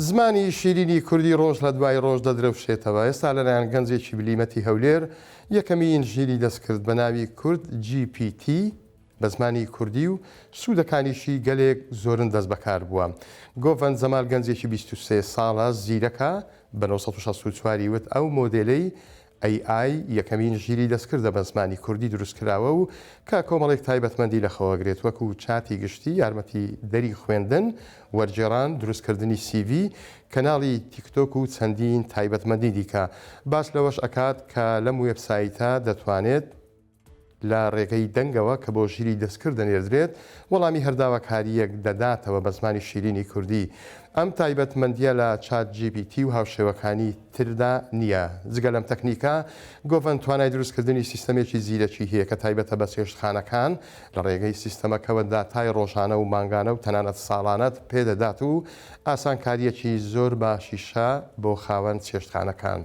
زمانی شیرینی کوردی ڕۆژ لە دوای ڕۆژ دەدرەوشێتەوە. ئێستا لەلایەن گەنجێکی بلیمەتی هەولێر یەکەمین ژیری دەستکرد بە ناوی کورد GPT بە زمانی کوردی و سوودەکانیشی گەلێک زۆرن دەست بەکار بووە. گۆڤەن جەمال گەنجێکی 23 ساڵە زیرەکە بە 1964 وت ئەو مۆدێلەی AI یەکەمین ژیری دەستکردە بە زمانی کوردی دروستکراوە و کە کۆمەڵێک تایبەتمەندی لەخەوەگرێت وەکو چاتی گشتی، یارمەتی دەری خوێندن، وەرجێڕان، دروستکردنی CV، کەناڵی تیکتۆک و چەندین تایبەتمەندی دیکە. باس لەوەش ئەکات کە لەم وێبسایتە دەتوانێت لە ڕێگەی دەنگەوە کە بۆ ژیری دەستکرد دەنێردرێت وەڵامی هەرداوە کاریەک دەداتەوە بە زمانی شیرینی کوردی. ئەم تایبەتمەندیە لە چات GPT و هاوشێوەکانی تردا نییە. جگە لەم تەکنیکە گۆڤەن توانای دروستکردنی سیستەمێکی زیرەکی هەیە کە تایبەتە بە چێشتخانەکان لە ڕێگەی سیستەمەکەوە داتای ڕۆژانە و مانگانە و تەنانەت ساڵانەت پێدەدات و ئاسانکاریەکی زۆر باشیشە بۆ خاوەن چێشتخانەکان.